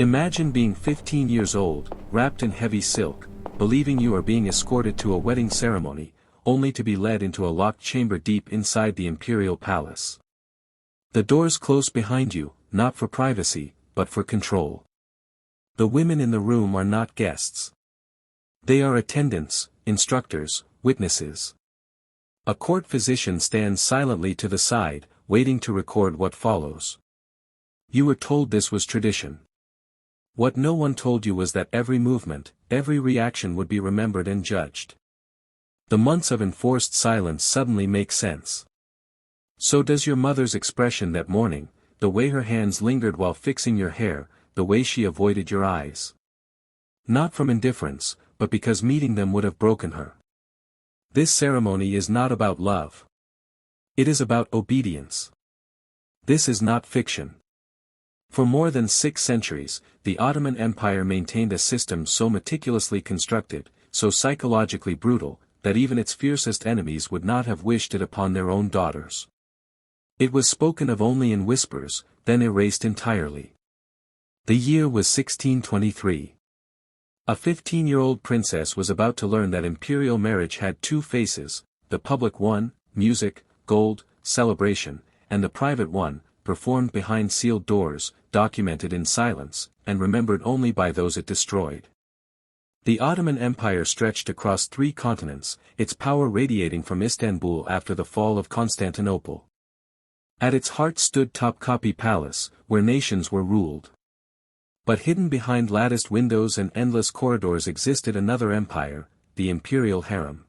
Imagine being 15 years old, wrapped in heavy silk, believing you are being escorted to a wedding ceremony, only to be led into a locked chamber deep inside the imperial palace. The doors close behind you, not for privacy, but for control. The women in the room are not guests. They are attendants, instructors, witnesses. A court physician stands silently to the side, waiting to record what follows. You were told this was tradition. What no one told you was that every movement, every reaction would be remembered and judged. The months of enforced silence suddenly make sense. So does your mother's expression that morning, the way her hands lingered while fixing your hair, the way she avoided your eyes. Not from indifference, but because meeting them would have broken her. This ceremony is not about love. It is about obedience. This is not fiction. For more than 6 centuries, the Ottoman Empire maintained a system so meticulously constructed, so psychologically brutal, that even its fiercest enemies would not have wished it upon their own daughters. It was spoken of only in whispers, then erased entirely. The year was 1623. A 15-year-old princess was about to learn that imperial marriage had 2 faces, the public one, music, gold, celebration, and the private one, performed behind sealed doors, documented in silence, and remembered only by those it destroyed. The Ottoman Empire stretched across 3 continents, its power radiating from Istanbul after the fall of Constantinople. At its heart stood Topkapi Palace, where nations were ruled. But hidden behind latticed windows and endless corridors existed another empire, the imperial harem.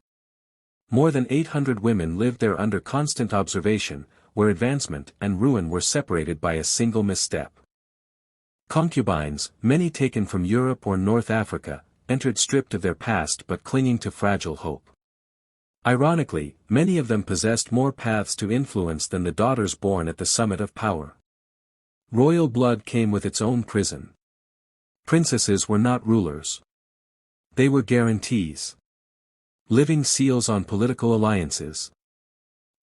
More than 800 women lived there under constant observation, where advancement and ruin were separated by a single misstep. Concubines, many taken from Europe or North Africa, entered stripped of their past but clinging to fragile hope. Ironically, many of them possessed more paths to influence than the daughters born at the summit of power. Royal blood came with its own prison. Princesses were not rulers. They were guarantees. Living seals on political alliances.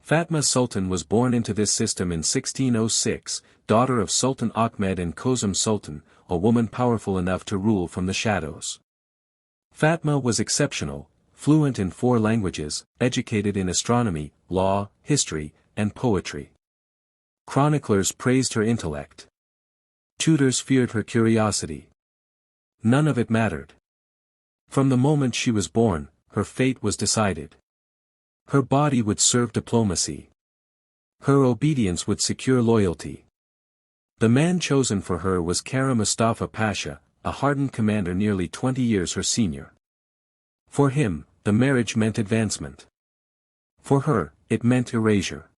Fatma Sultan was born into this system in 1606, daughter of Sultan Ahmed and Kozum Sultan, a woman powerful enough to rule from the shadows. Fatma was exceptional, fluent in 4 languages, educated in astronomy, law, history, and poetry. Chroniclers praised her intellect. Tutors feared her curiosity. None of it mattered. From the moment she was born, her fate was decided. Her body would serve diplomacy. Her obedience would secure loyalty. The man chosen for her was Kara Mustafa Pasha, a hardened commander nearly 20 years her senior. For him, the marriage meant advancement. For her, it meant erasure.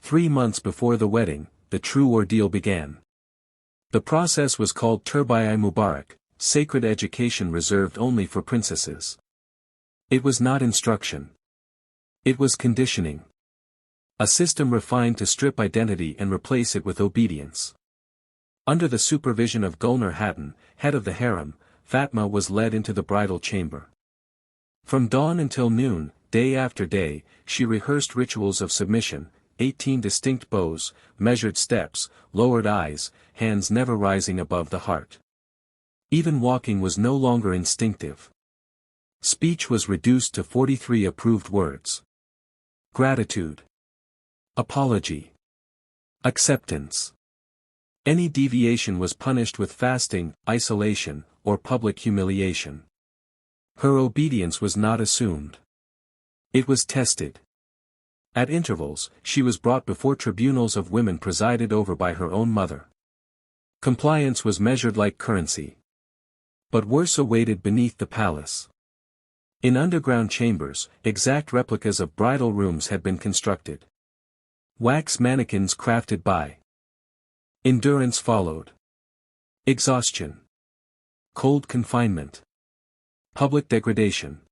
3 months before the wedding, the true ordeal began. The process was called Terbiye-Mubarak, sacred education reserved only for princesses. It was not instruction. It was conditioning. A system refined to strip identity and replace it with obedience. Under the supervision of Gulnar Hatun, head of the harem, Fatma was led into the bridal chamber. From dawn until noon, day after day, she rehearsed rituals of submission, 18 distinct bows, measured steps, lowered eyes, hands never rising above the heart. Even walking was no longer instinctive. Speech was reduced to 43 approved words. Gratitude. Apology. Acceptance. Any deviation was punished with fasting, isolation, or public humiliation. Her obedience was not assumed. It was tested. At intervals, she was brought before tribunals of women presided over by her own mother. Compliance was measured like currency. But worse awaited beneath the palace. In underground chambers, exact replicas of bridal rooms had been constructed. Wax mannequins crafted by. Endurance followed. Exhaustion. Cold confinement. Public degradation.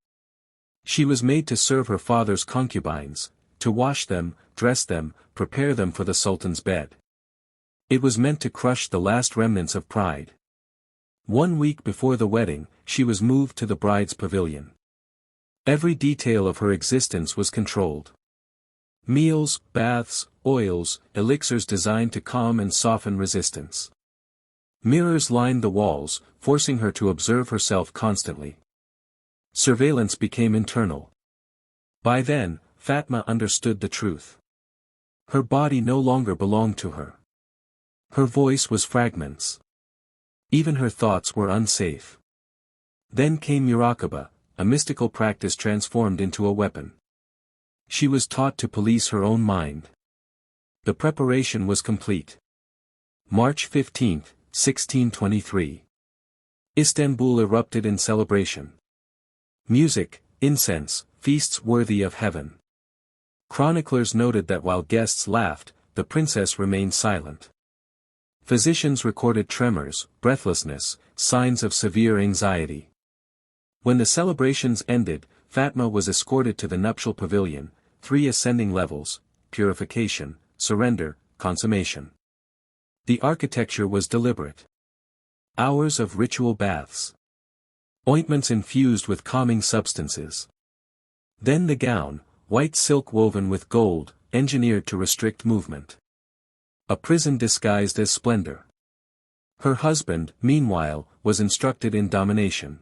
She was made to serve her father's concubines, to wash them, dress them, prepare them for the sultan's bed. It was meant to crush the last remnants of pride. 1 week before the wedding, she was moved to the bride's pavilion. Every detail of her existence was controlled. Meals, baths, oils, elixirs designed to calm and soften resistance. Mirrors lined the walls, forcing her to observe herself constantly. Surveillance became internal. By then, Fatma understood the truth. Her body no longer belonged to her. Her voice was fragments. Even her thoughts were unsafe. Then came muraqabah, a mystical practice transformed into a weapon. She was taught to police her own mind. The preparation was complete. March 15, 1623. Istanbul erupted in celebration. Music, incense, feasts worthy of heaven. Chroniclers noted that while guests laughed, the princess remained silent. Physicians recorded tremors, breathlessness, signs of severe anxiety. When the celebrations ended, Fatma was escorted to the nuptial pavilion, 3 ascending levels: purification, surrender, consummation. The architecture was deliberate. Hours of ritual baths. Ointments infused with calming substances. Then the gown, white silk woven with gold, engineered to restrict movement. A prison disguised as splendor. Her husband, meanwhile, was instructed in domination.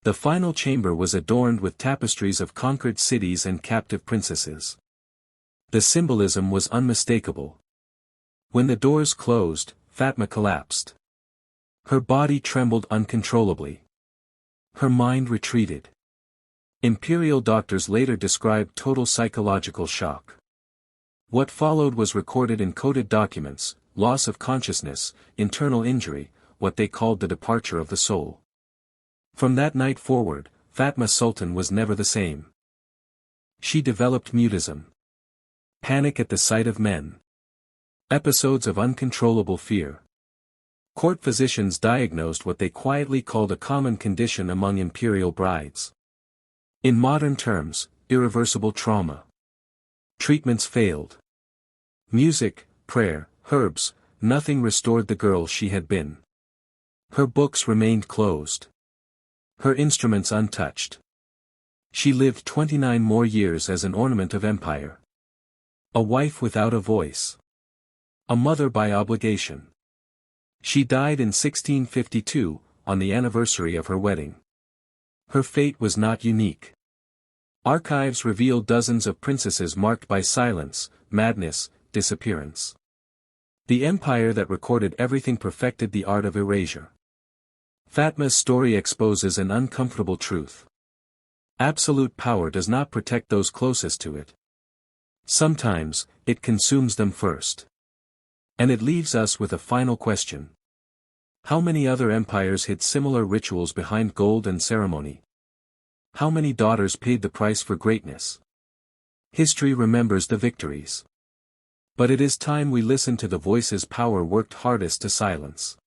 The final chamber was adorned with tapestries of conquered cities and captive princesses. The symbolism was unmistakable. When the doors closed, Fatma collapsed. Her body trembled uncontrollably. Her mind retreated. Imperial doctors later described total psychological shock. What followed was recorded in coded documents: loss of consciousness, internal injury, what they called the departure of the soul. From that night forward, Fatma Sultan was never the same. She developed mutism. Panic at the sight of men. Episodes of uncontrollable fear. Court physicians diagnosed what they quietly called a common condition among imperial brides. In modern terms, irreversible trauma. Treatments failed. Music, prayer, herbs, nothing restored the girl she had been. Her books remained closed. Her instruments untouched. She lived 29 more years as an ornament of empire. A wife without a voice. A mother by obligation. She died in 1652, on the anniversary of her wedding. Her fate was not unique. Archives reveal dozens of princesses marked by silence, madness, disappearance. The empire that recorded everything perfected the art of erasure. Fatma's story exposes an uncomfortable truth. Absolute power does not protect those closest to it. Sometimes, it consumes them first. And it leaves us with a final question. How many other empires hid similar rituals behind gold and ceremony? How many daughters paid the price for greatness? History remembers the victories. But it is time we listen to the voices power worked hardest to silence.